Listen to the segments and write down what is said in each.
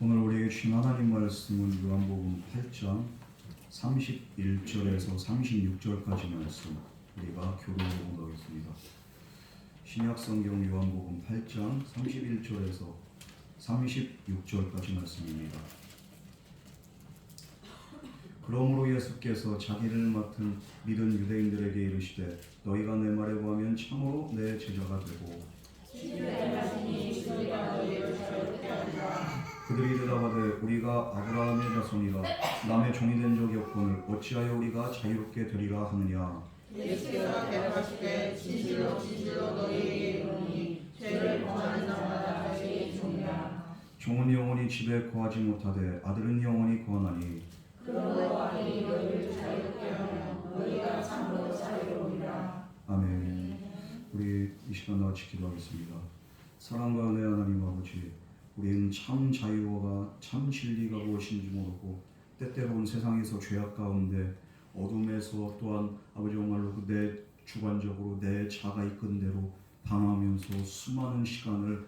오늘 우리에게 주신 하나님 말씀은 요한복음 8장 31절에서 36절까지 말씀 우리가 교독해 보도록 하겠습니다. 신약성경 요한복음 8장 31절에서 36절까지 말씀입니다. 그러므로 예수께서 자기를 맡은 믿은 유대인들에게 이르시되 너희가 내 말에 구하면 참으로 내 제자가 되고 그들이 대답하되 우리가 아브라함의 자손이라 남의 종이 된 적이 없거늘 어찌하여 우리가 자유롭게 되리라 하느냐. 예수께서 대답하시되 진실로 진실로 너희에게 이르노니 죄를 범하는 자마다 죄의 종이라. 종은 영원히 집에 거하지 못하되 아들은 영원히 거하나니 그러므로 아들이 너희를 자유롭게 하면 너희가 참으로 자유로우리라. 아멘. 우리 이 시간 같이 기도하겠습니다. 사랑과 은혜 하나님 아버지, 우리는 참 자유와 참 진리가 무엇인지 모르고 때때로는 세상에서 죄악 가운데 어둠에서 또한 아버지 정말로 내 주관적으로 내 자가 이끈 대로 방황하면서 수많은 시간을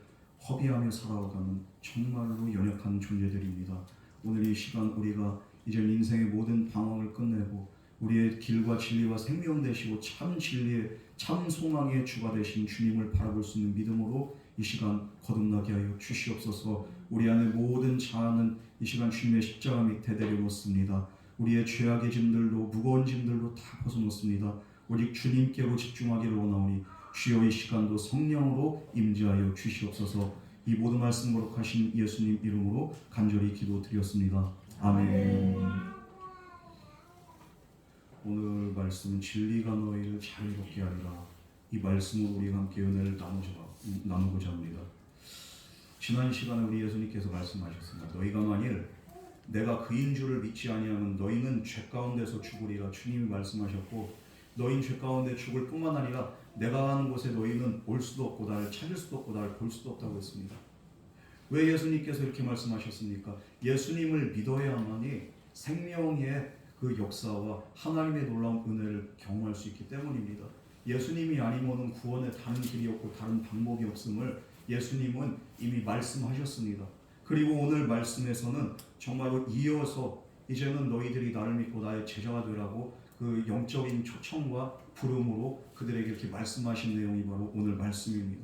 허비하며 살아가는 정말로 연약한 존재들입니다. 오늘 이 시간 우리가 이제 인생의 모든 방황을 끝내고 우리의 길과 진리와 생명 되시고 참 진리의 참 소망의 주가 되신 주님을 바라볼 수 있는 믿음으로 이 시간 거듭나게 하여 주시옵소서. 우리 안에 모든 자아는 이 시간 주님의 십자가 밑에 내려놓습니다. 우리의 죄악의 짐들도 무거운 짐들도 다 벗어놓습니다. 오직 주님께로 집중하기를 원하오니 주여 이 시간도 성령으로 임재하여 주시옵소서. 이 모든 말씀 거룩하신 예수님 이름으로 간절히 기도드렸습니다. 아멘. 오늘 말씀은 진리가 너희를 자유롭게 하리라. 이 말씀으로 우리가 함께 은혜를 나누고자 합니다. 지난 시간에 우리 예수님께서 말씀하셨습니다. 너희가 만일 내가 그인 줄을 믿지 아니하면 너희는 죄 가운데서 죽으리라. 주님이 말씀하셨고 너희는 죄 가운데 죽을 뿐만 아니라 내가 가는 곳에 너희는 올 수도 없고 나를 찾을 수도 없고 나를 볼 수도 없다고 했습니다. 왜 예수님께서 이렇게 말씀하셨습니까? 예수님을 믿어야만이 생명의 그 역사와 하나님의 놀라운 은혜를 경험할 수 있기 때문입니다. 예수님이 아니면은 구원의 다른 길이 없고 다른 방법이 없음을 예수님은 이미 말씀하셨습니다. 그리고 오늘 말씀에서는 정말로 이어서 이제는 너희들이 나를 믿고 나의 제자가 되라고 그 영적인 초청과 부름으로 그들에게 이렇게 말씀하신 내용이 바로 오늘 말씀입니다.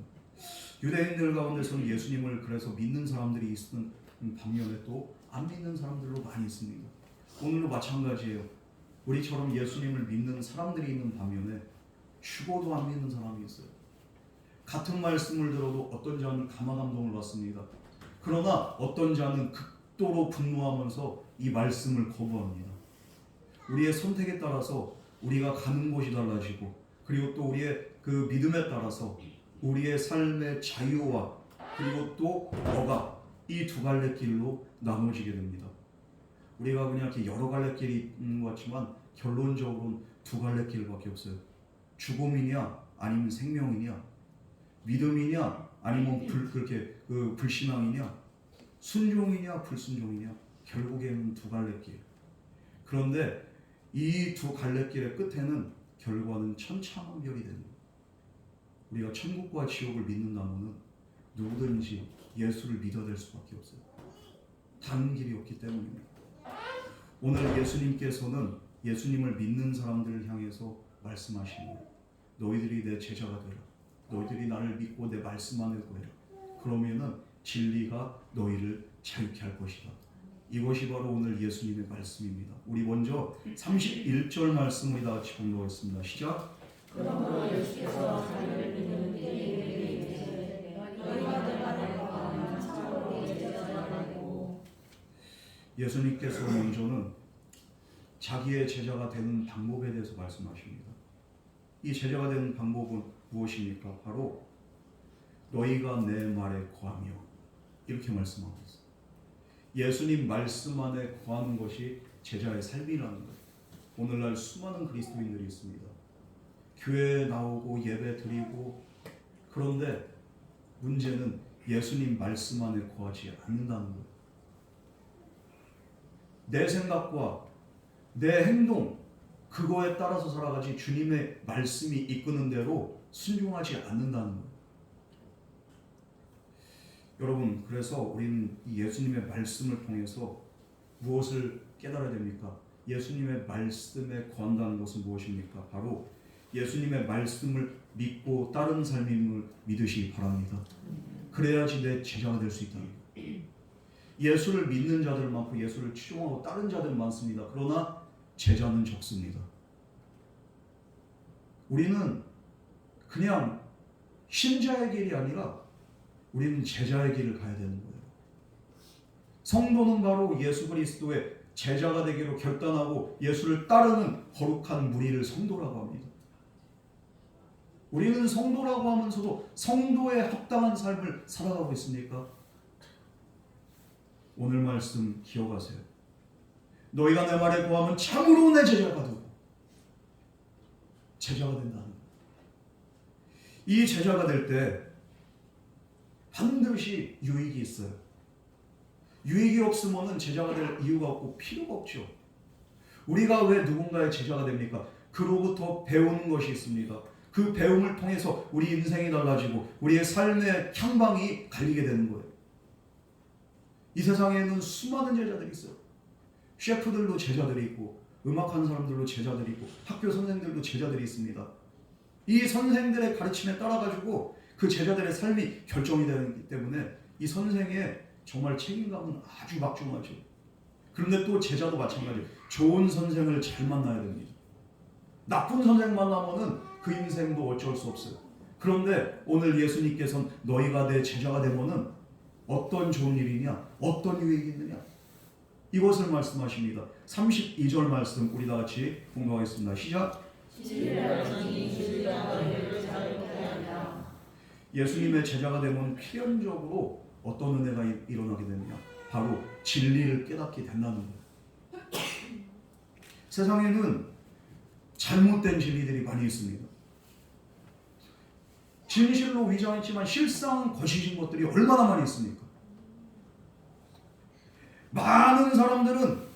유대인들 가운데서는 예수님을 그래서 믿는 사람들이 있는 반면에 또 안 믿는 사람들도 많이 있습니다. 오늘도 마찬가지예요. 우리처럼 예수님을 믿는 사람들이 있는 반면에 죽어도 안 믿는 사람이 있어요. 같은 말씀을 들어도 어떤 자는 감화감동을 받습니다. 그러나 어떤 자는 극도로 분노하면서 이 말씀을 거부합니다. 우리의 선택에 따라서 우리가 가는 곳이 달라지고 그리고 또 우리의 그 믿음에 따라서 우리의 삶의 자유와 그리고 또 억압 이 두 갈래 길로 나눠지게 됩니다. 우리가 그냥 이렇게 여러 갈래 길이 있는 것 같지만 결론적으로는 두 갈래 길밖에 없어요. 죽음이냐 아니면 생명이냐, 믿음이냐 아니면 그렇게 불신앙이냐, 순종이냐 불순종이냐, 결국에는 두 갈래 길. 그런데 이 두 갈래 길의 끝에는 결과는 천차만별이 되는 거예요. 우리가 천국과 지옥을 믿는다면 누구든지 예수를 믿어낼 수밖에 없어요. 다른 길이 없기 때문입니다. 오늘 예수님께서는 예수님을 믿는 사람들을 향해서 말씀하시는 너희들이 내 제자가 되라. 너희들이 나를 믿고 내 말씀 안에 거해라. 그러면은 진리가 너희를 자유케 할 것이다. 이것이 바로 오늘 예수님의 말씀입니다. 우리 먼저 31절 말씀을 다 같이 공부하겠습니다. 시작. 그러므로 예수께서 자기를 믿는 유대인에게 이르시되 너희가 내 말에 거하면 참으로 내 제자가 되고. 예수님께서 먼저는 자기의 제자가 되는 방법에 대해서 말씀하십니다. 이 제자가 되는 방법은 무엇입니까? 바로 너희가 내 말에 거하며 이렇게 말씀하고 있어요. 예수님 말씀 안에 거하는 것이 제자의 삶이라는 거예요. 오늘날 수많은 그리스도인들이 있습니다. 교회에 나오고 예배 드리고 그런데 문제는 예수님 말씀 안에 거하지 않는다는 거예요. 내 생각과 내 행동 그거에 따라서 살아가지 주님의 말씀이 이끄는 대로 순종하지 않는다는 거예요. 여러분, 그래서 우리는 이 예수님의 말씀을 통해서 무엇을 깨달아야 됩니까? 예수님의 말씀에 거한다는 것은 무엇입니까? 바로 예수님의 말씀을 믿고 따른 삶임을 믿으시기 바랍니다. 그래야지 내 제자가 될 수 있다. 예수를 믿는 자들 많고 예수를 추종하고 따른 자들 많습니다. 그러나 제자는 적습니다. 우리는 그냥 신자의 길이 아니라 우리는 제자의 길을 가야 되는 거예요. 성도는 바로 예수 그리스도의 제자가 되기로 결단하고 예수를 따르는 거룩한 무리를 성도라고 합니다. 우리는 성도라고 하면서도 성도에 합당한 삶을 살아가고 있습니까? 오늘 말씀 기억하세요. 너희가 내 말에 거하면 참으로 내 제자가 되고 제자가 된다는 거예요. 이 제자가 될 때 반드시 유익이 있어요. 유익이 없으면 제자가 될 이유가 없고 필요가 없죠. 우리가 왜 누군가의 제자가 됩니까? 그로부터 배우는 것이 있습니다. 그 배움을 통해서 우리 인생이 달라지고 우리의 삶의 향방이 갈리게 되는 거예요. 이 세상에는 수많은 제자들이 있어요. 셰프들도 제자들이 있고 음악하는 사람들도 제자들이 있고 학교 선생들도 제자들이 있습니다. 이 선생들의 가르침에 따라가지고 그 제자들의 삶이 결정이 되기 때문에 이 선생의 정말 책임감은 아주 막중하죠. 그런데 또 제자도 마찬가지예요. 좋은 선생을 잘 만나야 됩니다. 나쁜 선생 만나면은 그 인생도 어쩔 수 없어요. 그런데 오늘 예수님께서는 너희가 내 제자가 되면은 어떤 좋은 일이냐, 어떤 유익이 있느냐, 이것을 말씀하십니다. 32절 말씀 우리 다 같이 공부하겠습니다. 시작. 예수님의 제자가 되면 필연적으로 어떤 은혜가 일어나게 되느냐, 바로 진리를 깨닫게 된다는 거예요. 세상에는 잘못된 진리들이 많이 있습니다. 진실로 위장했지만 실상은 거짓인 것들이 얼마나 많이 있습니까? 많은 사람들은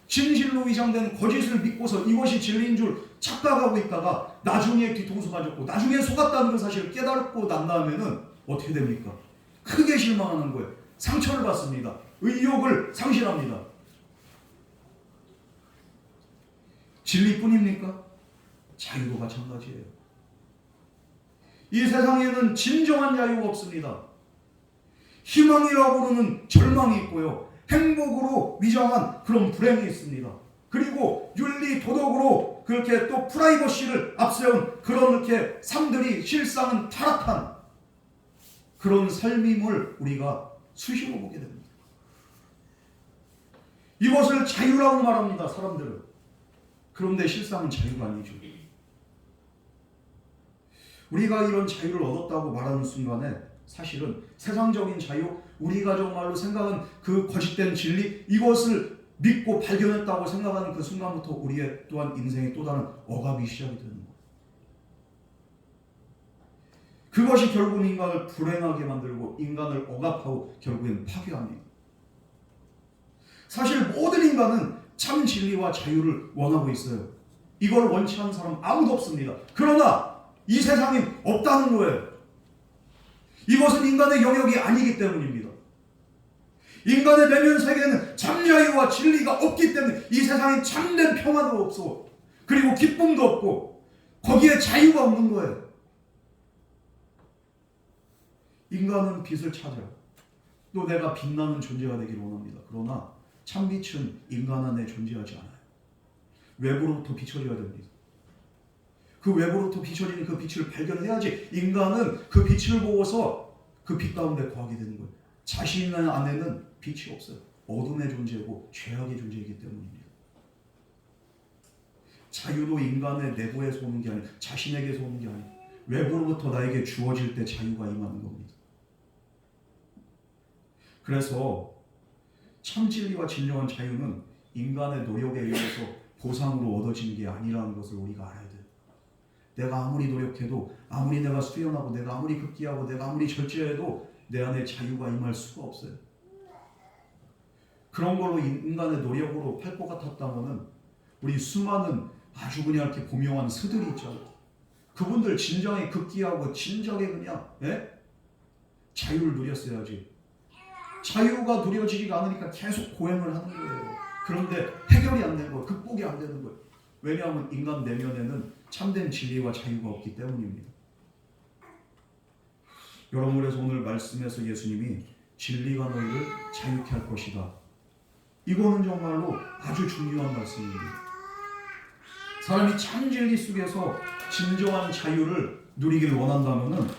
진실로 위장된 거짓을 믿고서 이것이 진리인 줄 착각하고 있다가 나중에 뒤통수 맞았고 나중에 속았다는 그 사실을 깨닫고 난 다음에는 어떻게 됩니까? 크게 실망하는 거예요. 상처를 받습니다. 의욕을 상실합니다. 진리뿐입니까? 자유도 마찬가지예요. 이 세상에는 진정한 자유가 없습니다. 희망이라고 부르는 절망이 있고요. 행복으로 위장한 그런 불행이 있습니다. 그리고 윤리, 도덕으로 그렇게 또 프라이버시를 앞세운 그런 이렇게 삶들이 실상은 타락한 그런 삶임을 우리가 수시로 보게 됩니다. 이것을 자유라고 말합니다, 사람들은. 그런데 실상은 자유가 아니죠. 우리가 이런 자유를 얻었다고 말하는 순간에 사실은 세상적인 자유, 우리가 정말로 생각한 그 거짓된 진리, 이것을 믿고 발견했다고 생각하는 그 순간부터 우리의 또한 인생의 또 다른 억압이 시작이 되는 거예요. 그것이 결국은 인간을 불행하게 만들고 인간을 억압하고 결국엔 파괴합니다. 사실 모든 인간은 참 진리와 자유를 원하고 있어요. 이걸 원치 않는 사람 아무도 없습니다. 그러나 이 세상에 없다는 거예요. 이것은 인간의 영역이 아니기 때문입니다. 인간의 내면 세계에는 참자유와 진리가 없기 때문에 이 세상에 참된 평화도 없어. 그리고 기쁨도 없고 거기에 자유가 없는 거예요. 인간은 빛을 찾아요. 또 내가 빛나는 존재가 되기를 원합니다. 그러나 참빛은 인간 안에 존재하지 않아요. 외부로부터 비춰져야 됩니다. 그 외부로부터 비춰지는 그 빛을 발견해야지 인간은 그 빛을 보고서 그 빛 가운데 거하게 되는 거예요. 자신 안에는 빛이 없어요. 어둠의 존재고 죄악의 존재이기 때문입니다. 자유도 인간의 내부에서 오는 게 아니고 자신에게서 오는 게 아니고 외부로부터 나에게 주어질 때 자유가 임하는 겁니다. 그래서 참 진리와 진정한 자유는 인간의 노력에 의해서 보상으로 얻어지는 게 아니라는 것을 우리가 알아야 돼요. 내가 아무리 노력해도, 아무리 내가 수련하고, 내가 아무리 극기하고, 내가 아무리 절제해도 내 안에 자유가 임할 수가 없어요. 그런 걸로 인간의 노력으로 팔 것 같았다면은 우리 수많은 아주 그냥 이렇게 고명한 스들이 있잖아요. 그분들 진정에 극기하고 진정에 그냥 자유를 누렸어야지. 자유가 누려지지가 않으니까 계속 고행을 하는 거예요. 그런데 해결이 안 되는 거예요. 극복이 안 되는 거예요. 왜냐하면 인간 내면에는 참된 진리와 자유가 없기 때문입니다. 여러분, 그래서 오늘 말씀에서 예수님이 진리가 너희를 자유케 할 것이다. 이거는 정말로 아주 중요한 말씀입니다. 사람이 참 진리 속에서 진정한 자유를 누리기를 원한다면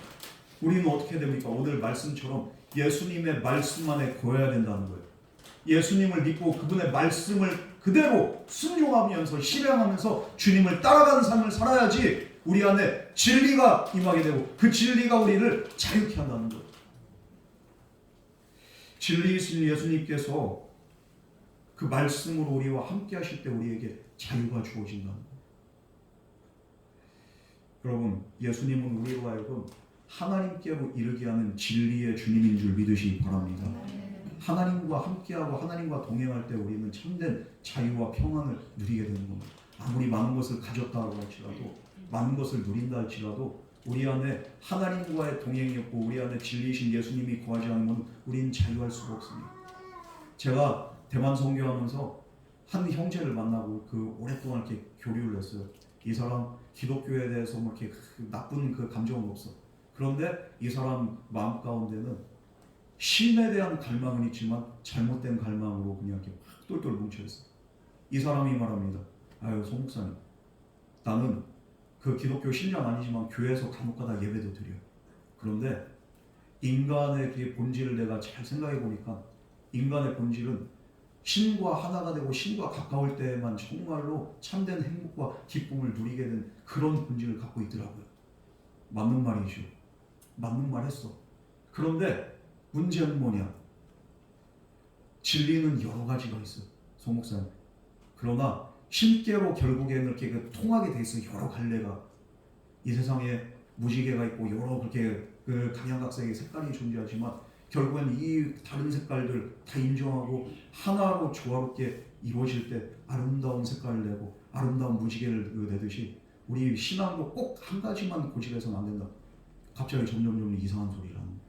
우리는 어떻게 됩니까? 오늘 말씀처럼 예수님의 말씀 안에 거해야 된다는 거예요. 예수님을 믿고 그분의 말씀을 그대로 순종하면서 실행하면서 주님을 따라가는 삶을 살아야지 우리 안에 진리가 임하게 되고 그 진리가 우리를 자유케 한다는 거예요. 진리이신 예수님께서 그 말씀으로 우리와 함께 하실 때 우리에게 자유가 주어진다는 거예요. 여러분, 예수님은 우리로 하여금 하나님께로 이르게 하는 진리의 주님인 줄 믿으시기 바랍니다. 하나님과 함께하고 하나님과 동행할 때 우리는 참된 자유와 평안을 누리게 되는 겁니다. 아무리 많은 것을 가졌다고 할지라도, 많은 것을 누린다 할지라도 우리 안에 하나님과의 동행이 없고 우리 안에 진리이신 예수님이 거하지 않으면 우리는 자유할 수가 없습니다. 제가 대만 선교하면서 한 형제를 만나고 그 오랫동안 이렇게 교류를 했어요. 이 사람 기독교에 대해서 뭐 이렇게 나쁜 그 감정은 없어. 그런데 이 사람 마음 가운데는 신에 대한 갈망은 있지만 잘못된 갈망으로 그냥 이렇게 확 똘똘 뭉쳐있어. 이 사람이 말합니다. 아유, 송 목사님, 나는 그 기독교 신장 아니지만 교회에서 간혹가다 예배도 드려. 그런데 인간의 그 본질을 내가 잘 생각해 보니까 인간의 본질은 신과 하나가 되고 신과 가까울 때만 정말로 참된 행복과 기쁨을 누리게 된 그런 본질을 갖고 있더라고요. 맞는 말이죠. 맞는 말 했어. 그런데 문제는 뭐냐? 진리는 여러 가지가 있어요. 송 목사님. 그러나 신께로 결국에는 이렇게 통하게 돼 있어요. 여러 갈래가. 이 세상에 무지개가 있고 여러 그렇게 그 각양각색의 색깔이 존재하지만 결국엔 이 다른 색깔들 다 인정하고 하나로 조화롭게 이루어질 때 아름다운 색깔을 내고 아름다운 무지개를 내듯이 우리 신앙도 꼭 한 가지만 고집해서는 안 된다. 갑자기 점점 이상한 소리를 하는 거예요.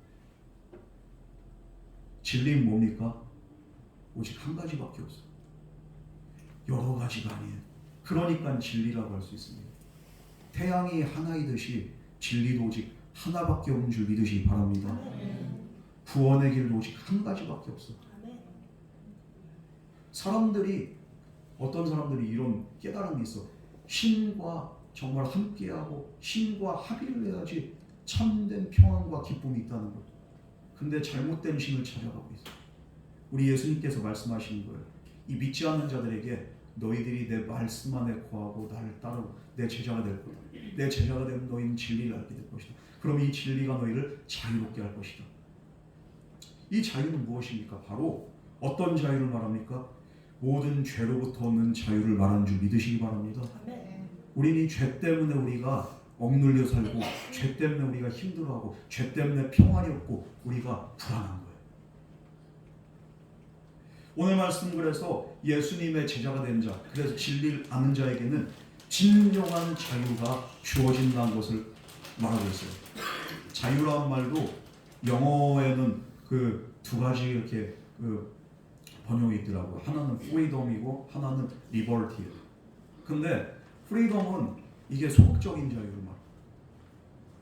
진리는 뭡니까? 오직 한 가지밖에 없어요. 여러 가지가 아니에요. 그러니까 진리라고 할 수 있습니다. 태양이 하나이듯이 진리도 오직 하나밖에 없는 줄 믿으시기 바랍니다. 구원의 길도 오직 한 가지밖에 없어. 사람들이 어떤 사람들이 이런 깨달음이 있어. 신과 정말 함께하고 신과 합의를 해야지 참된 평안과 기쁨이 있다는 것. 근데 잘못된 신을 찾아가고 있어. 우리 예수님께서 말씀하시는 거예요. 이 믿지 않는 자들에게 너희들이 내 말씀 안에 거하고 나를 따르고 내 제자가 될 거다. 내 제자가 되면 너희는 진리를 알게 될 것이다. 그럼 이 진리가 너희를 자유롭게 할 것이다. 이 자유는 무엇입니까? 바로 어떤 자유를 말합니까? 모든 죄로부터 얻는 자유를 말하는 줄 믿으시기 바랍니다. 우리는 이 죄 때문에 우리가 억눌려 살고 죄 때문에 우리가 힘들어하고 죄 때문에 평안이 없고 우리가 불안한 거예요. 오늘 말씀 그래서 예수님의 제자가 된 자, 그래서 진리를 아는 자에게는 진정한 자유가 주어진다는 것을 말하고 있어요. 자유라는 말도 영어에는 그 두 가지 이렇게 그 번역이 있더라고요. 하나는 freedom이고 하나는 liberty예요. 근데 freedom은 이게 소극적인 자유를 말해요.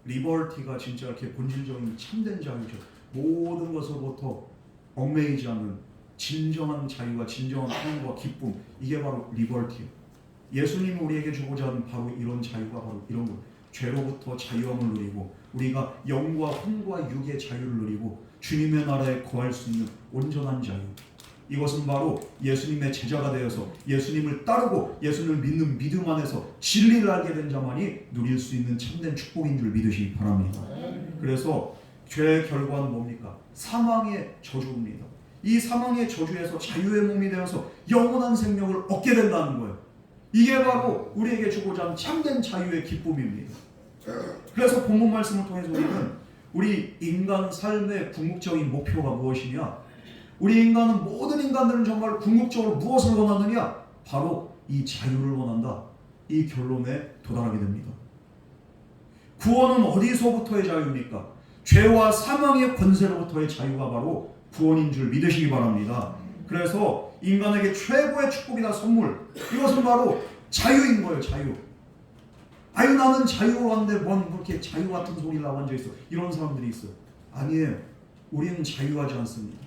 liberty가 진짜 이렇게 본질적인 참된 자유죠. 모든 것으로부터 얽매이지 않는 진정한 자유와 진정한 평안과 기쁨, 이게 바로 liberty예요. 예수님이 우리에게 주고자 하는 바로 이런 자유가 바로 이런 거예요. 죄로부터 자유함을 누리고 우리가 영과 혼과 육의 자유를 누리고 주님의 나라에 거할 수 있는 온전한 자유. 이것은 바로 예수님의 제자가 되어서 예수님을 따르고 예수님을 믿는 믿음 안에서 진리를 알게 된 자만이 누릴 수 있는 참된 축복인 줄 믿으시기 바랍니다. 그래서 죄의 결과는 뭡니까? 사망의 저주입니다. 이 사망의 저주에서 자유의 몸이 되어서 영원한 생명을 얻게 된다는 거예요. 이게 바로 우리에게 주고자 하는 참된 자유의 기쁨입니다. 그래서 본문 말씀을 통해서 우리는 우리 인간 삶의 궁극적인 목표가 무엇이냐? 우리 인간은 모든 인간들은 정말 궁극적으로 무엇을 원하느냐? 바로 이 자유를 원한다. 이 결론에 도달하게 됩니다. 구원은 어디서부터의 자유입니까? 죄와 사망의 권세로부터의 자유가 바로 구원인 줄 믿으시기 바랍니다. 그래서 인간에게 최고의 축복이나 선물, 이것은 바로 자유인 거예요. 자유. 아유, 나는 자유로운데 뭔 그렇게 자유 같은 소리를 하고 앉아있어. 이런 사람들이 있어요. 아니에요. 우리는 자유하지 않습니다.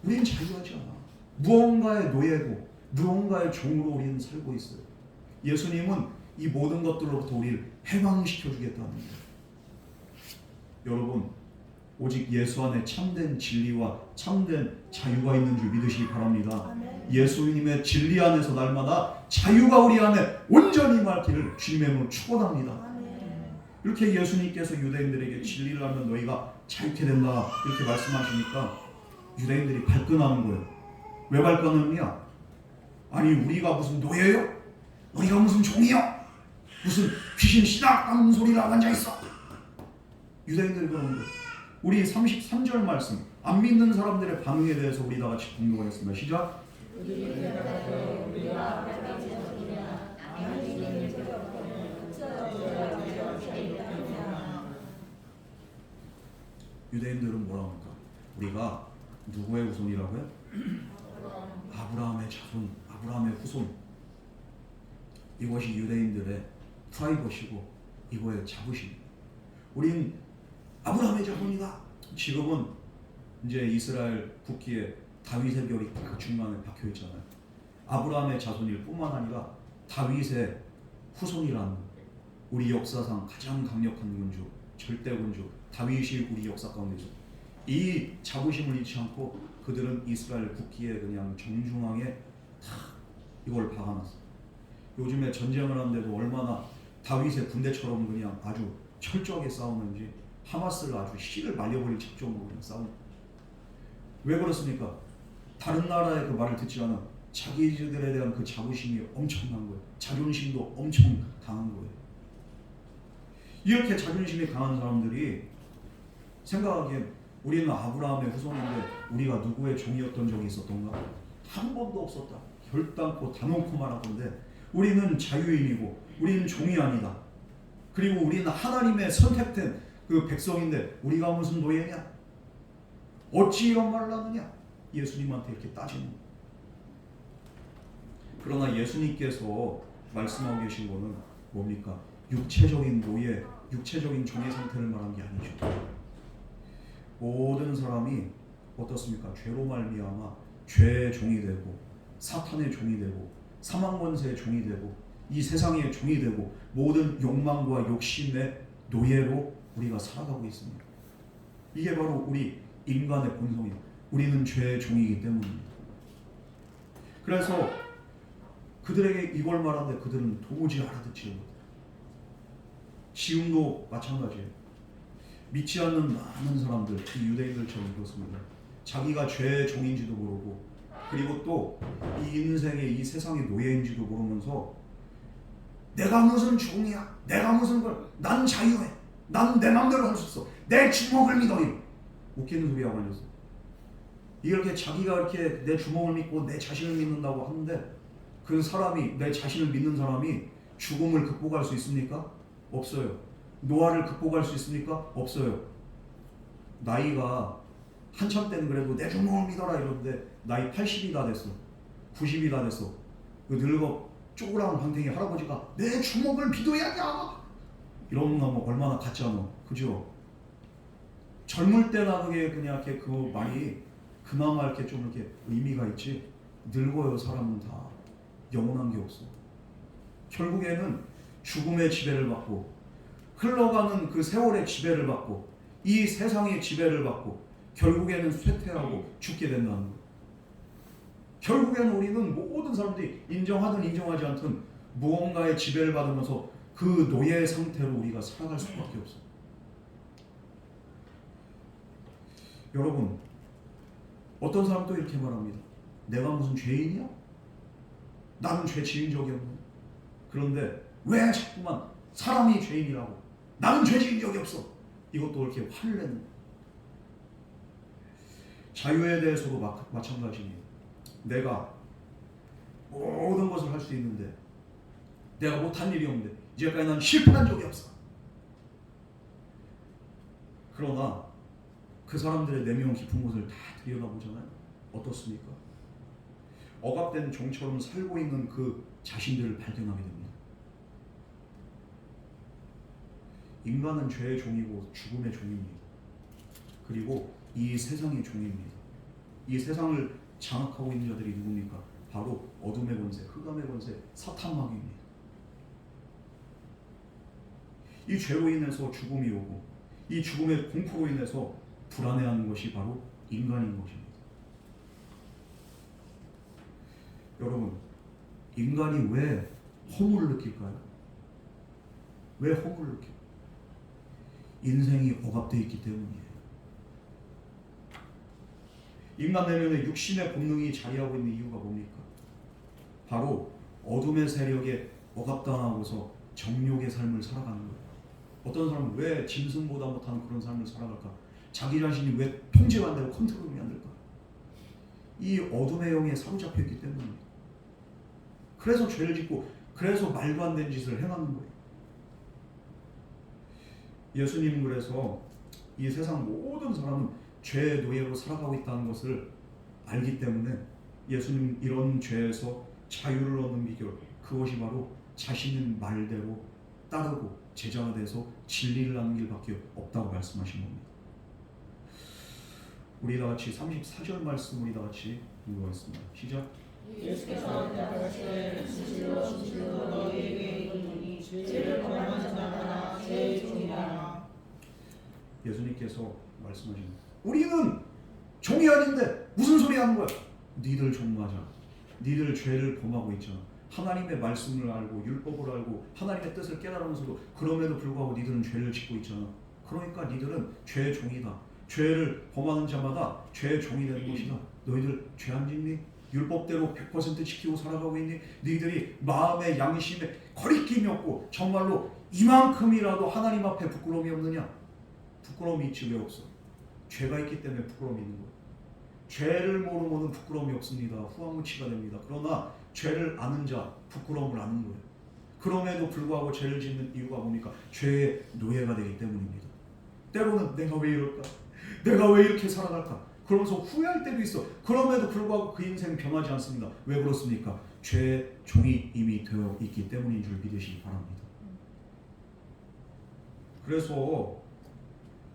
우리는 자유하지 않아. 무언가의 노예고 무언가의 종으로 우리는 살고 있어요. 예수님은 이 모든 것들로부터 우리를 해방시켜 주겠다는 거예요. 여러분, 오직 예수 안에 참된 진리와 참된 자유가 있는 줄 믿으시기 바랍니다. 예수님의 진리 안에서 날마다 자유가 우리 안에 온전히 임하기를 주님의 이름으로 축원합니다. 이렇게 예수님께서 유대인들에게 진리를 알면 너희가 자유케 된다 이렇게 말씀하시니까 유대인들이 발끈하는 거예요. 왜 발끈하느냐? 아니, 우리가 무슨 노예요? 우리가 무슨 종이요? 무슨 귀신 신학 같은 소리를 하고 앉아있어? 유대인들이 그러는 거예요. 우리 33절 말씀, 안 믿는 사람들의 반응에 대해서 우리 다 같이 공동하겠습니다. 시작. 유대인들은 뭐라고 합니까? 우리가 누구의 후손이라고요? 아브라함의 자손, 아브라함의 후손. 이것이 유대인들의 프라이버시고 이거의 자부심. 우린 아브라함의 자손이다. 지금은 이제 이스라엘 국기에 다윗의 별이 딱 중간에 박혀 있잖아요. 아브라함의 자손일 뿐만 아니라 다윗의 후손이라는 우리 역사상 가장 강력한 군주, 절대 군주 다윗이 우리 역사 가운데서 이 자부심을 잃지 않고 그들은 이스라엘 국기에 그냥 정중앙에 다 이걸 박아놨어. 요즘에 전쟁을 하는데도 얼마나 다윗의 군대처럼 그냥 아주 철저하게 싸우는지 하마스를 아주 씨를 말려버릴 작정으로 그냥 싸우는. 왜 그렇습니까? 다른 나라의 그 말을 듣지 않은 자기들에 대한 그 자부심이 엄청난 거예요. 자존심도 엄청 강한 거예요. 이렇게 자존심이 강한 사람들이 생각하기엔 우리는 아브라함의 후손인데 우리가 누구의 종이었던 적이 있었던가? 한 번도 없었다. 결단코 단언코 말하던데 우리는 자유인이고 우리는 종이 아니다. 그리고 우리는 하나님의 선택된 그 백성인데 우리가 무슨 노예냐? 어찌 이런 말을 하느냐? 예수님한테 이렇게 따지는 거예요. 그러나 예수님께서 말씀하고 계신 거는 뭡니까? 육체적인 노예, 육체적인 종의 상태를 말한 게 아니죠. 모든 사람이 어떻습니까? 죄로 말미암아 죄의 종이 되고 사탄의 종이 되고 사망 권세의 종이 되고 이 세상의 종이 되고 모든 욕망과 욕심의 노예로 우리가 살아가고 있습니다. 이게 바로 우리 인간의 본성이에요. 우리는 죄의 종이기 때문입니다. 그래서 그들에게 이걸 말하는데 그들은 도무지 알아듣지 못해요. 지금도 마찬가지예요. 믿지 않는 많은 사람들, 이 유대인들처럼 그렇습니다. 자기가 죄의 종인지도 모르고 그리고 또 이 인생의 이 세상의 노예인지도 모르면서 내가 무슨 종이야? 내가 무슨 걸? 난 자유해. 난 내 마음대로 할 수 있어. 내 주먹을 믿어. 웃기는 소리 하고 앉았어. 이렇게 자기가 이렇게 내 주먹을 믿고 내 자신을 믿는다고 하는데 그 사람이, 내 자신을 믿는 사람이 죽음을 극복할 수 있습니까? 없어요. 노화를 극복할 수 있습니까? 없어요. 나이가 한참 때는 그래도 내 주먹을 믿어라 이러는데 나이 80이 다 됐어. 90이 다 됐어. 그 늙어 쪼그라운 방탱이 할아버지가 내 주먹을 믿어야냐 이러면 뭐 얼마나 가짜노. 그죠? 젊을 때나 그게 그냥 이렇게 그 말이 그나마 이렇게 좀 이렇게 의미가 있지. 늙어요. 사람은 다 영원한 게 없어. 결국에는 죽음의 지배를 받고 흘러가는 그 세월의 지배를 받고 이 세상의 지배를 받고 결국에는 쇠퇴하고 죽게 된다는 거예요. 결국에는 우리는 모든 사람들이 인정하든 인정하지 않든 무언가의 지배를 받으면서 그 노예 상태로 우리가 살아갈 수밖에 없어요. 여러분, 어떤 사람도 이렇게 말합니다. 내가 무슨 죄인이야? 나는 죄 지은 적이 없네. 그런데 왜 자꾸만 사람이 죄인이라고? 나는 죄 지은 적이 없어. 이것도 이렇게 화를 내는 거예요. 자유에 대해서도 마찬가지입니다. 내가 모든 것을 할 수 있는데 내가 못한 일이 없는데 이제까지 난 실패한 적이 없어. 그러나 그 사람들의 내면 깊은 곳을 다 들여다보잖아요. 어떻습니까? 억압된 종처럼 살고 있는 그 자신들을 발견하게 됩니다. 인간은 죄의 종이고 죽음의 종입니다. 그리고 이 세상의 종입니다. 이 세상을 장악하고 있는 자들이 누굽니까? 바로 어둠의 권세, 흑암의 권세, 사탄마귀입니다. 이 죄로 인해서 죽음이 오고 이 죽음의 공포로 인해서 불안해하는 것이 바로 인간인 것입니다. 여러분, 인간이 왜 허물을 느낄까요? 왜 허물을 느껴요? 인생이 억압되어 있기 때문이에요. 인간 내면에 육신의 본능이 자리하고 있는 이유가 뭡니까? 바로 어둠의 세력에 억압당하고서 정욕의 삶을 살아가는 거예요. 어떤 사람은 왜 짐승보다 못하는 그런 삶을 살아갈까? 자기 자신이 왜 통제가 안 되고 컨트롤이 안 될까? 이 어둠의 영에 사로잡혀 있기 때문입니다. 그래서 죄를 짓고 그래서 말도 안 되는 짓을 행하는 거예요. 예수님은 그래서 이 세상 모든 사람은 죄의 노예로 살아가고 있다는 것을 알기 때문에 예수님 이런 죄에서 자유를 얻는 비결, 그것이 바로 자신의 말대로 따르고 제자가 돼서 진리를 하는 길밖에 없다고 말씀하신 겁니다. 우리 다 같이 34절 말씀 우리 다 같이 읽어보겠습니다. 시작. 예수께서 대답하시되 진실로 진실로 너희에게 이르노니 죄를 범하는 자마다 죄의 종이라. 예수님께서 말씀하십니다. 우리는 종이 아닌데 무슨 소리 하는 거야? 니들 종 맞아. 니들 죄를 범하고 있잖아. 하나님의 말씀을 알고 율법을 알고 하나님의 뜻을 깨달으면서도 그럼에도 불구하고 니들은 죄를 짓고 있잖아. 그러니까 니들은 죄의 종이다. 죄를 범하는 자마다 죄의 종이 되는 것이다. 너희들 죄 안 짓니? 율법대로 100% 지키고 살아가고 있니? 너희들이 마음의 양심에 거리낌이 없고 정말로 이만큼이라도 하나님 앞에 부끄러움이 없느냐? 부끄러움이 있지 왜 없어? 죄가 있기 때문에 부끄러움이 있는 거예요. 죄를 모르고는 부끄러움이 없습니다. 후한무치가 됩니다. 그러나 죄를 아는 자 부끄러움을 아는 거예요. 그럼에도 불구하고 죄를 짓는 이유가 뭡니까? 죄의 노예가 되기 때문입니다. 때로는 내가 왜 이럴까? 내가 왜 이렇게 살아갈까? 그러면서 후회할 때도 있어. 그럼에도 불구하고 그 인생 변하지 않습니다. 왜 그렇습니까? 죄의 종이 이미 되어 있기 때문인 줄 믿으시기 바랍니다. 그래서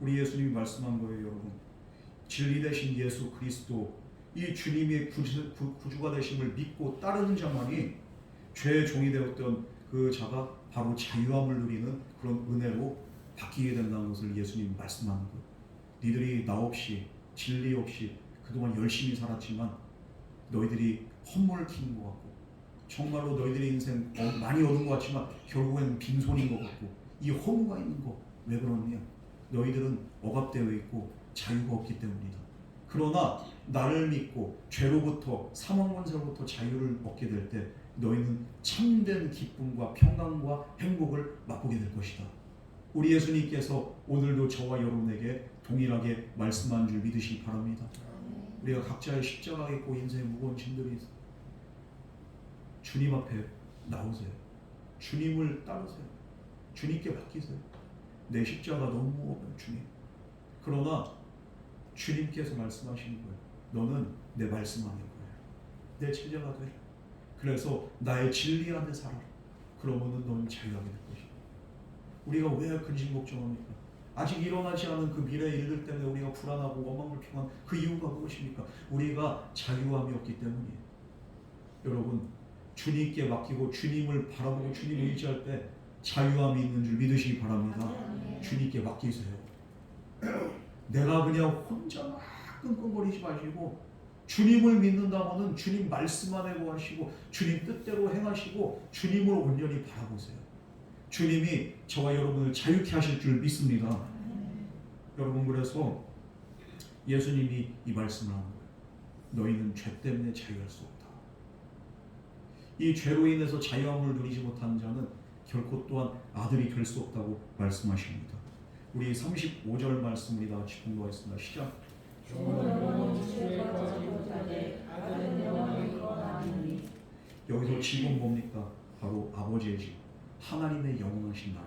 우리 예수님이 말씀한 거예요, 여러분. 진리 되신 예수 그리스도, 이 주님의 구주가 되심을 믿고 따르는 자만이 죄의 종이 되었던 그 자가 바로 자유함을 누리는 그런 은혜로 바뀌게 된다는 것을 예수님이 말씀하는 거예요. 니들이 나 없이 진리 없이 그동안 열심히 살았지만 너희들이 헛물을 키는 것 같고 정말로 너희들의 인생 많이 얻은 것 같지만 결국에는 빈손인 것 같고 이 허무가 있는 거 왜 그러냐? 너희들은 억압되어 있고 자유가 없기 때문이다. 그러나 나를 믿고 죄로부터 사망권세로부터 자유를 얻게 될 때 너희는 참된 기쁨과 평강과 행복을 맛보게 될 것이다. 우리 예수님께서 오늘도 저와 여러분에게 동일하게 말씀한 줄 믿으시기 바랍니다. 우리가 각자의 십자가 있고 인생의 무거운 짐들이 있어. 주님 앞에 나오세요. 주님을 따르세요. 주님께 맡기세요. 내 십자가 너무 무거워요, 주님. 그러나 주님께서 말씀하시는 거예요. 너는 내 말씀 안에 거야. 내 제자가 되라. 그래서 나의 진리 안에 살아라. 그러면은 너는 자유하게 될 것이야. 우리가 왜 근심 걱정합니까? 아직 일어나지 않은 그 미래의 일들 때문에 우리가 불안하고 원망불평한 그 이유가 무엇입니까? 우리가 자유함이 없기 때문이에요. 여러분, 주님께 맡기고 주님을 바라보고 주님을 의지할 때 자유함이 있는 줄 믿으시기 바랍니다. 주님께 맡기세요. 내가 그냥 혼자 막 끙끙거리지 마시고 주님을 믿는다고는 주님 말씀 안에 거하시고 주님 뜻대로 행하시고 주님으로 온전히 바라보세요. 주님이 저와 여러분을 자유케 하실 줄 믿습니다. 여러분, 그래서 예수님이 이 말씀을 하는 거예요. 너희는 죄 때문에 자유할 수 없다. 이 죄로 인해서 자유함을 누리지 못하는 자는 결코 또한 아들이 될 수 없다고 말씀하십니다. 우리 35절 말씀 우리 다 같이 공부하겠습니다. 시작. 여기서 집은 뭡니까? 바로 아버지의 집, 하나님의 영원하신 나라,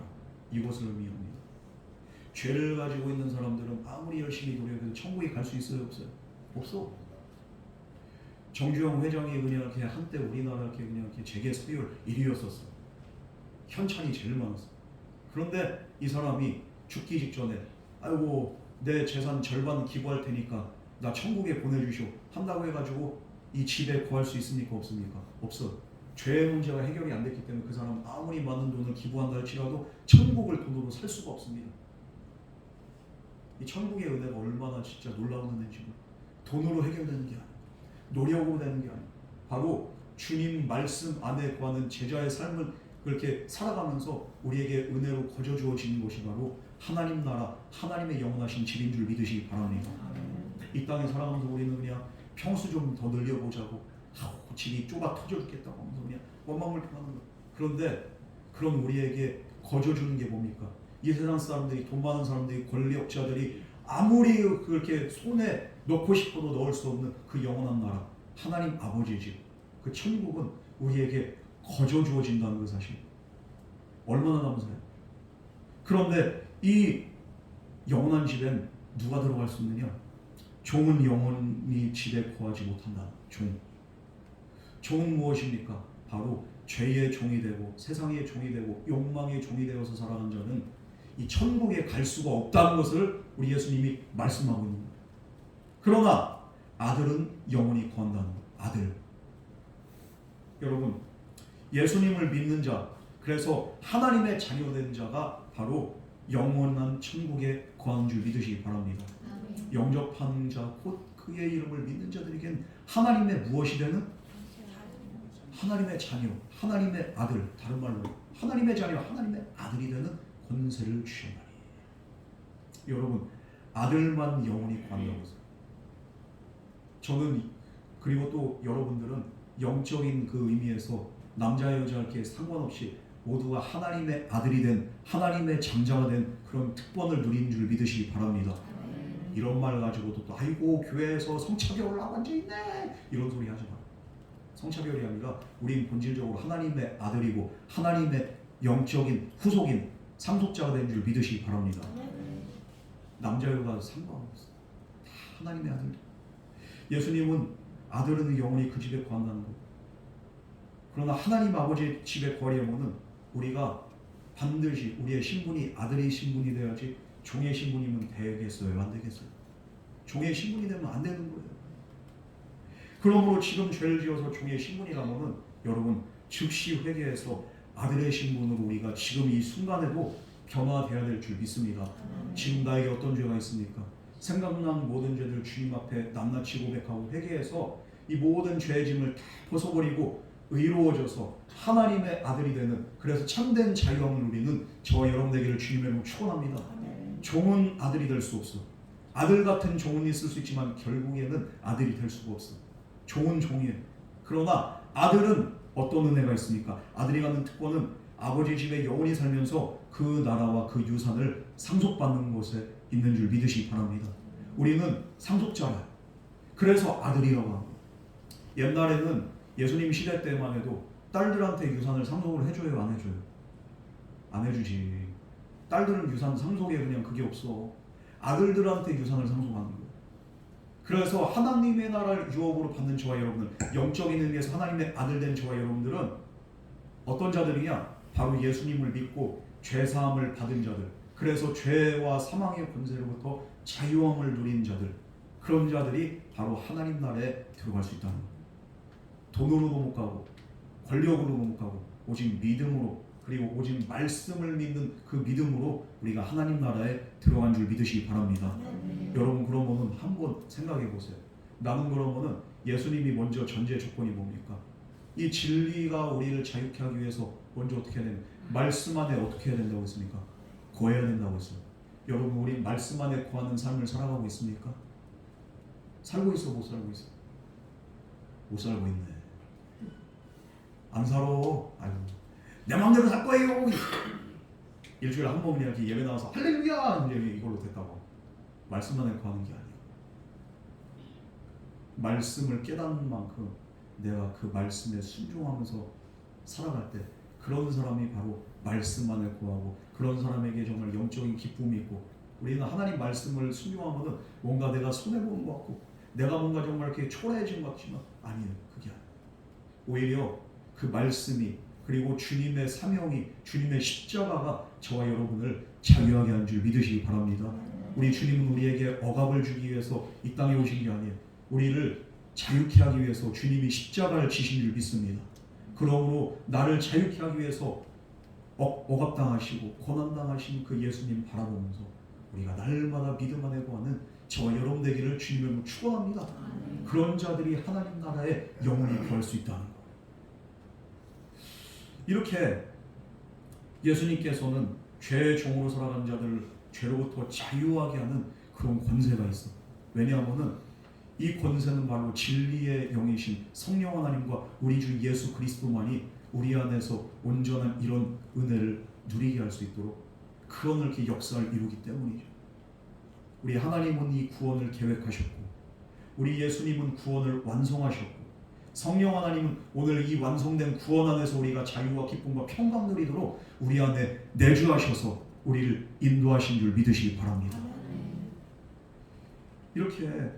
이것을 의미합니다. 죄를 가지고 있는 사람들은 아무리 열심히 노력해도 천국에 갈 수 있어요, 없어요? 없어. 정주영 회장이 그냥 이렇게 한때 우리나라 이렇게 그냥 이렇게 재계 서열 1위였었어. 현찬이 제일 많았어. 그런데 이 사람이 죽기 직전에 아이고 내 재산 절반 기부할 테니까 나 천국에 보내주시오 한다고 해가지고 이 집에 구할 수 있습니까? 없습니까? 없어. 죄 문제가 해결이 안 됐기 때문에 그 사람 아무리 많은 돈을 기부한다 할지라도 천국을 돈으로 살 수가 없습니다. 이 천국의 은혜가 얼마나 진짜 놀라운 은혜인지 돈으로 해결되는 게 아니야. 노력으로 되는 게 아니야. 바로 주님 말씀 안에 구하는 제자의 삶을 그렇게 살아가면서 우리에게 은혜로 거저 주어지는 것이 바로 하나님 나라, 하나님의 영원하신 집인 줄 믿으시기 바랍니다. 이 땅에 살아가면서 우리는 그냥 평수 좀 더 늘려보자고 집이 좁아 터져 죽겠다고 하면서 그냥 원망불평하는 거예요. 그런데 그런 우리에게 거저 주는 게 뭡니까? 이 세상 사람들이, 돈 많은 사람들이, 권력자들이 아무리 그렇게 손에 넣고 싶어도 넣을 수 없는 그 영원한 나라, 하나님 아버지의 집, 그 천국은 우리에게 거저 주어진다는 그 사실 얼마나 감사해요. 그런데 이 영원한 집엔 누가 들어갈 수 있느냐? 종은 영원히 집에 거하지 못한다. 종은 무엇입니까? 바로 죄의 종이 되고 세상의 종이 되고 욕망의 종이 되어서 살아가는 자는 이 천국에 갈 수가 없다는 것을 우리 예수님이 말씀하고 있는 거예요. 그러나 아들은 영원히 거한다는 거예요. 아들. 여러분, 예수님을 믿는 자, 그래서 하나님의 자녀된 자가 바로 영원한 천국에 거하는 줄 믿으시기 바랍니다. 영접하는 자, 곧 그의 이름을 믿는 자들에겐 하나님의 무엇이 되는? 하나님의 자녀, 하나님의 아들, 다른 말로 하나님의 자녀, 하나님의 아들이 되는 권세를 주셨나니. 여러분, 아들만 영원히 구한다고 해서 저는, 그리고 또 여러분들은 영적인 그 의미에서 남자 여자 이렇게 상관없이 모두가 하나님의 아들이 된, 하나님의 장자가 된 그런 특권을 누린 줄 믿으시기 바랍니다. 이런 말 가지고도 또 아이고 교회에서 성차별을 하고 앉아있네 이런 소리 하지 마요. 성차별이 아니라 우린 본질적으로 하나님의 아들이고 하나님의 영적인 후속인 상속자가 된 줄 믿으시기 바랍니다. 남자 여자 상관없어. 다 하나님의 아들. 예수님은 아들은 영원히 그 집에 거한다는 거. 그러나 하나님 아버지의 집에 거하려면은 우리가 반드시 우리의 신분이 아들의 신분이 돼야지 종의 신분이면 되겠어요? 안 되겠어요? 종의 신분이 되면 안 되는 거예요. 그러므로 지금 죄를 지어서 종의 신분이라면은 여러분 즉시 회개해서 아들의 신분으로 우리가 지금 이 순간에도 변화되어야 될 줄 믿습니다. 지금 나에게 어떤 죄가 있습니까? 생각난 모든 죄들 주님 앞에 낱낱이 고백하고 회개해서 이 모든 죄의 짐을 다 벗어버리고 의로워져서 하나님의 아들이 되는, 그래서 참된 자유함을 누리는 저와 여러분 되기를 주님의 이름으로 축원합니다. 종은 아들이 될 수 없어. 아들 같은 종은 있을 수 있지만 결국에는 아들이 될 수가 없어. 종은 종이에요. 그러나 아들은 어떤 은혜가 있습니까? 아들이 갖는 특권은 아버지 집에 영원히 살면서 그 나라와 그 유산을 상속받는 곳에 있는 줄 믿으시기 바랍니다. 우리는 상속자라. 그래서 아들이라고 합니다. 옛날에는 예수님 시대 때만 해도 딸들한테 유산을 상속을 해줘요? 안 해줘요? 안 해주지. 딸들은 유산 상속에 그냥 그게 없어. 아들들한테 유산을 상속하는 거예요. 그래서 하나님의 나라를 유업으로 받는 저와 여러분들, 영적인 의미에서 하나님의 아들 된 저와 여러분들은 어떤 자들이냐? 바로 예수님을 믿고 죄사함을 받은 자들, 그래서 죄와 사망의 권세로부터 자유함을 누린 자들, 그런 자들이 바로 하나님 나라에 들어갈 수 있다는 거예요. 돈으로도 못 가고 권력으로도 못 가고 오직 믿음으로, 그리고 오직 말씀을 믿는 그 믿음으로 우리가 하나님 나라에 들어간 줄 믿으시기 바랍니다. 여러분 그러면은 한번 생각해 보세요. 나는 그러면은 예수님이 먼저 전제 조건이 뭡니까? 이 진리가 우리를 자유케 하기 위해서 먼저 어떻게 해야 되는? 말씀 안에 어떻게 해야 된다고 했습니까? 거해야 된다고 했어요. 여러분 우리 말씀 안에 거하는 삶을 살아가고 있습니까? 살고 있어? 못 살고 있어? 못 살고 있네. 안 살아. 아이고 내 마음대로 살 거예요. 일주일에 한 번 이렇게 예배 나와서 할렐루야 이걸로 됐다고. 말씀 안에 거하는 게 아니에요. 말씀을 깨닫는 만큼 내가 그 말씀에 순종하면서 살아갈 때 그런 사람이 바로 말씀 안에 거하고, 그런 사람에게 정말 영적인 기쁨이 있고 우리는 하나님 말씀을 순종하면은 뭔가 내가 손해보는 것 같고 내가 뭔가 정말 이렇게 초라해진 것 같지만 아니에요. 그게 아니에요. 오히려 그 말씀이 그리고 주님의 사명이 주님의 십자가가 저와 여러분을 자유하게 한 줄 믿으시기 바랍니다. 우리 주님은 우리에게 억압을 주기 위해서 이 땅에 오신 게 아니에요. 우리를 자유케 하기 위해서 주님이 십자가를 지신 줄 믿습니다. 그러므로 나를 자유케 하기 위해서 억압당하시고 고난당하신 그 예수님 바라보면서 우리가 날마다 믿음 안에 거하는 저와 여러분 되기를 주님으로 축원합니다. 그런 자들이 하나님 나라에 영원히 거할 수 있다는 것. 이렇게 예수님께서는 죄의 종으로 살아가는 자들을 죄로부터 자유하게 하는 그런 권세가 있어. 왜냐하면은 이 권세는 바로 진리의 영이신 성령 하나님과 우리 주 예수 그리스도만이 우리 안에서 온전한 이런 은혜를 누리게 할 수 있도록 그런 이렇게 역사를 이루기 때문이죠. 우리 하나님은 이 구원을 계획하셨고 우리 예수님은 구원을 완성하셨고 성령 하나님은 오늘 이 완성된 구원 안에서 우리가 자유와 기쁨과 평강 누리도록 우리 안에 내주하셔서 우리를 인도하신 줄 믿으시기 바랍니다. 이렇게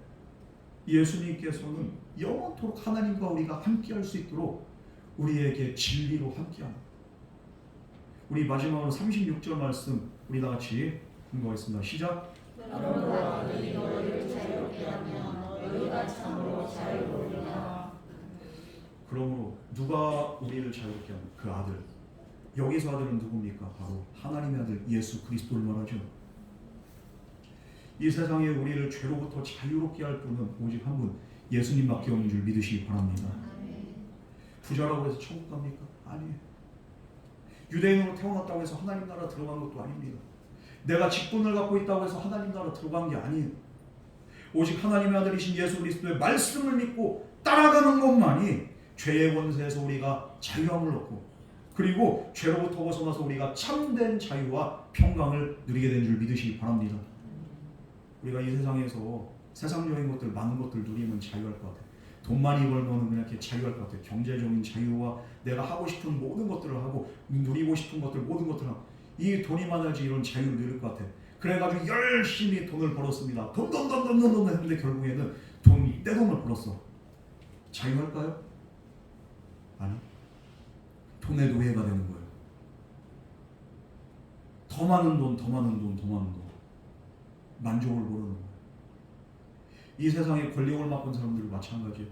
예수님께서는 영원토록 하나님과 우리가 함께할 수 있도록 우리에게 진리로 함께합니다. 우리 마지막으로 36절 말씀 우리 다 같이 공부하겠습니다. 시작. 그러므로 너희 너희를 자유롭게 하면 너희가 참으로 자유로우리라. 그러므로 누가 우리를 자유롭게 하는 그 아들. 여기서 아들은 누굽니까? 바로 하나님의 아들 예수 그리스도를 말하죠. 이 세상에 우리를 죄로부터 자유롭게 할 분은 오직 한 분 예수님밖에 없는 줄 믿으시기 바랍니다. 부자라고 해서 천국 갑니까? 아니에요. 유대인으로 태어났다고 해서 하나님 나라 들어간 것도 아닙니다. 내가 직분을 갖고 있다고 해서 하나님 나라 들어간 게 아니에요. 오직 하나님의 아들이신 예수 그리스도의 말씀을 믿고 따라가는 것만이 죄의 권세에서 우리가 자유함을 얻고 그리고 죄로부터 벗어나서 우리가 참된 자유와 평강을 누리게 된 줄 믿으시기 바랍니다. 우리가 이 세상에서 세상적인 것들 많은 것들 누리면 자유할 것 같아요. 돈 많이 벌면 그냥 이렇게 자유할 것 같아요. 경제적인 자유와 내가 하고 싶은 모든 것들을 하고 누리고 싶은 것들 모든 것들을 하고 이 돈이 많아지 이런 자유를 누릴 것 같아요. 그래가지고 열심히 돈을 벌었습니다. 돈 했는데 결국에는 내 돈을 벌었어. 자유할까요? 아니. 돈의 노예가 되는 거예요. 더 많은 돈. 만족을 모르는 거예요. 이 세상에 권력을 맛본 사람들도 마찬가지예요.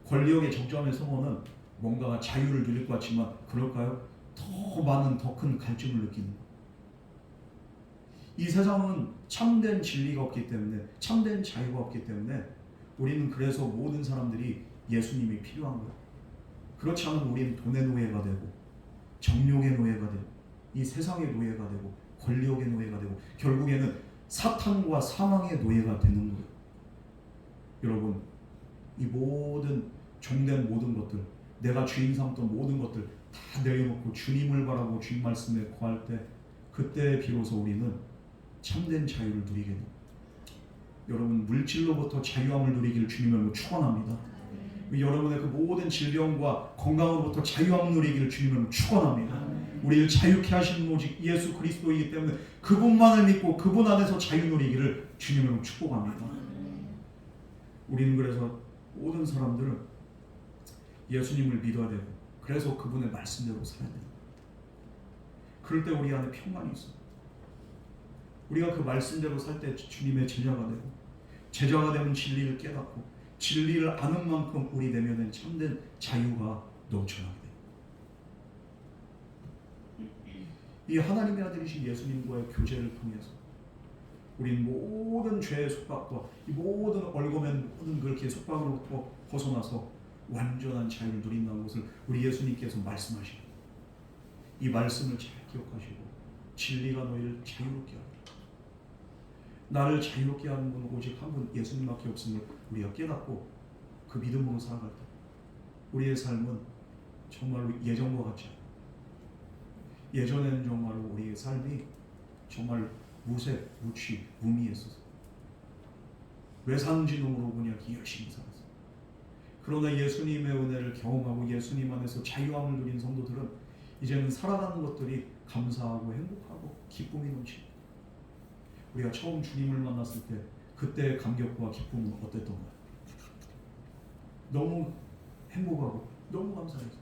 권력의 정점에 서면은 뭔가 자유를 누릴 것 같지만 그럴까요? 더 많은 더 큰 갈증을 느끼는 거예요. 이 세상은 참된 진리가 없기 때문에 참된 자유가 없기 때문에 우리는 그래서 모든 사람들이 예수님이 필요한 거예요. 그렇지 않으면 우리는 돈의 노예가 되고 정욕의 노예가 되고 이 세상의 노예가 되고 권력의 노예가 되고 결국에는 사탄과 사망의 노예가 되는 거예요. 여러분 이 모든 종된 모든 것들 내가 주인 삼던 모든 것들 다 내려놓고 주님을 바라고 주님 말씀에 거할 때 그때 비로소 우리는 참된 자유를 누리게 됩니다. 여러분 물질로부터 자유함을 누리기를 주님으로 축원합니다. 여러분의 그 모든 질병과 건강으로부터 자유함을 누리기를 주님으로 축원합니다. 우리를 자유케 하시는 오직 예수 그리스도이기 때문에 그분만을 믿고 그분 안에서 자유 누리기를 주님으로 축복합니다. 우리는 그래서 모든 사람들은 예수님을 믿어야 되고 그래서 그분의 말씀대로 살아야 됩니다. 그럴 때 우리 안에 평안이 있어요. 우리가 그 말씀대로 살 때 주님의 제자가 되고 제자가 되면 진리를 깨닫고 진리를 아는 만큼 우리 내면에 참된 자유가 넘쳐나게 돼요. 이 하나님의 아들이신 예수님과의 교제를 통해서 우린 모든 죄의 속박과 이 모든 얽어맨 모든 그렇게 속박으로부터 벗어나서 완전한 자유를 누린다는 것을 우리 예수님께서 말씀하십니다. 이 말씀을 잘 기억하시고 진리가 너희를 자유롭게 하리라. 나를 자유롭게 하는 분은 오직 한 분 예수님밖에 없음을 우리가 깨닫고 그 믿음으로 살아갈 때 우리의 삶은 정말로 예전과 같지 않아요. 예전에는 정말로 우리의 삶이 정말 무색, 무취, 무미했었어요. 왜 사는지 모르고 그냥 열심히 살았어요. 그러나 예수님의 은혜를 경험하고 예수님 안에서 자유함을 누린 성도들은 이제는 살아가는 것들이 감사하고 행복하고 기쁨이 넘칩니다. 우리가 처음 주님을 만났을 때 그때의 감격과 기쁨은 어땠던가요? 너무 행복하고 너무 감사해서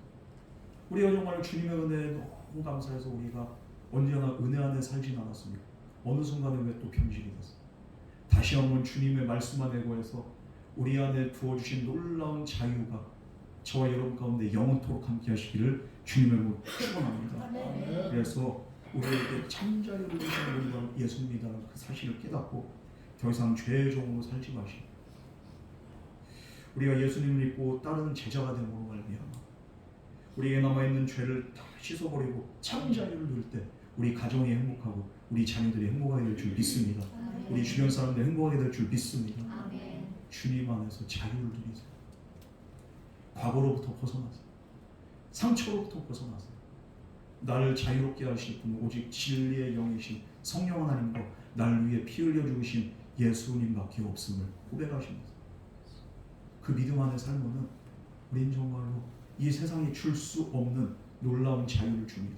우리가 정말 주님의 은혜에 너무 감사해서 우리가 언제나 은혜 안에 살진 않았습니까? 어느 순간에 왜 또 병실이 됐어요? 다시 한번 주님의 말씀 안에 거해서 우리 안에 부어주신 놀라운 자유가 저와 여러분 가운데 영원토록 함께 하시기를 주님을 축원합니다. 그래서 우리에게 참 자유를 주시는 분과 예수님이라는 그 사실을 깨닫고 더 이상 죄의 종으로 살지 마시고 우리가 예수님을 믿고 따르는 제자가 됨으로 말미암아 우리에게 남아있는 죄를 다 씻어버리고 참 자유를 누릴 때 우리 가정이 행복하고 우리 자녀들이 행복하게 될 줄 믿습니다. 우리 주변 사람들이 행복하게 될 줄 믿습니다. 주님 안에서 자유를 누리세요. 과거로부터 벗어나세요. 상처로부터 벗어나세요. 나를 자유롭게 하실 분 오직 진리의 영이신 성령 하나님과 나를 위해 피 흘려 죽으신 예수님밖에 없음을 고백하십니다. 그 믿음 안에 살면은 우린 정말로 이 세상이 줄 수 없는 놀라운 자유를 줍니다.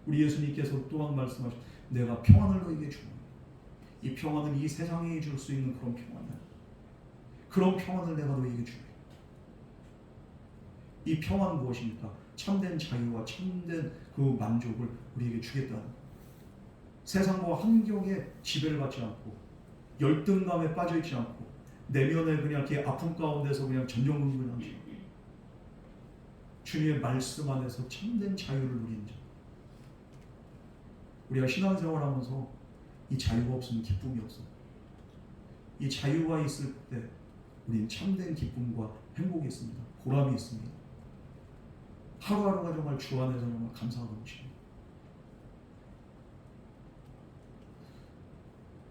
우리 예수님께서 또한 말씀하신 내가 평안을 너에게 주노니 이 평안은 이 세상이 줄 수 있는 그런 평안이야. 그런 평안을 내가 너에게 주리. 이 평안은 무엇입니까? 참된 자유와 참된 그 만족을 우리에게 주겠다는 거예요. 세상과 환경에 지배를 받지 않고 열등감에 빠져있지 않고 내면에 그냥 이렇게 아픔 가운데서 그냥 전전긍긍하지 않고 주님의 말씀 안에서 참된 자유를 누리는 자. 우리가 신앙생활하면서 이 자유가 없으면 기쁨이 없어요. 이 자유가 있을 때 우리는 참된 기쁨과 행복이 있습니다. 보람이 있습니다. 하루하루가 정말 주 안에서 정말 감사가 넘칩니다.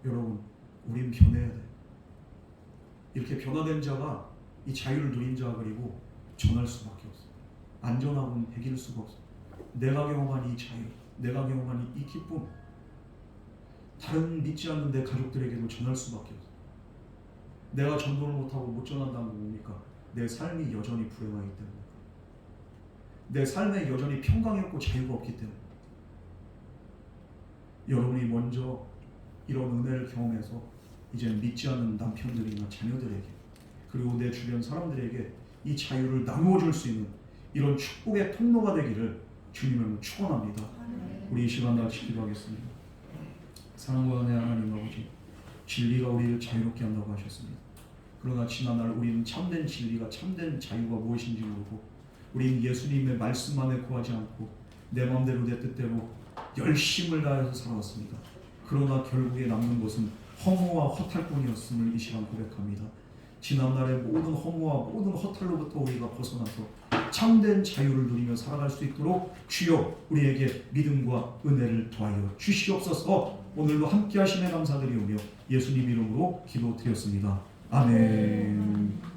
여러분, 우린 변해야 돼요. 이렇게 변화된 자가 이 자유를 누린 자가 그리고 전할 수밖에 없어요. 안전하고는 배길 수가 없어요. 내가 경험한 이 자유, 내가 경험한 이 기쁨, 다른 믿지 않는 내 가족들에게도 전할 수밖에 없어요. 내가 전도를 못하고 못 전한다는 건 뭡니까? 내 삶이 여전히 불행하기 때문에, 내 삶에 여전히 평강이 없고 자유가 없기 때문에. 여러분이 먼저 이런 은혜를 경험해서 이제 믿지 않는 남편들이나 자녀들에게 그리고 내 주변 사람들에게 이 자유를 나누어 줄 수 있는 이런 축복의 통로가 되기를 주님을 축원합니다. 우리 이 시간 같이 기도하겠습니다. 사랑과 은혜 하나님 아버지, 진리가 우리를 자유롭게 한다고 하셨습니다. 그러나 지난날 우리는 참된 진리가 참된 자유가 무엇인지 모르고 우리는 예수님의 말씀 안에 구하지 않고 내 마음대로 내 뜻대로 열심을 다해서 살아왔습니다. 그러나 결국에 남는 것은 허무와 허탈뿐이었음을 이 시간 고백합니다. 지난날의 모든 허무와 모든 허탈로부터 우리가 벗어나서 참된 자유를 누리며 살아갈 수 있도록 주여 우리에게 믿음과 은혜를 더하여 주시옵소서. 오늘도 함께 하심에 감사드리오며 예수님 이름으로 기도드렸습니다. 아멘.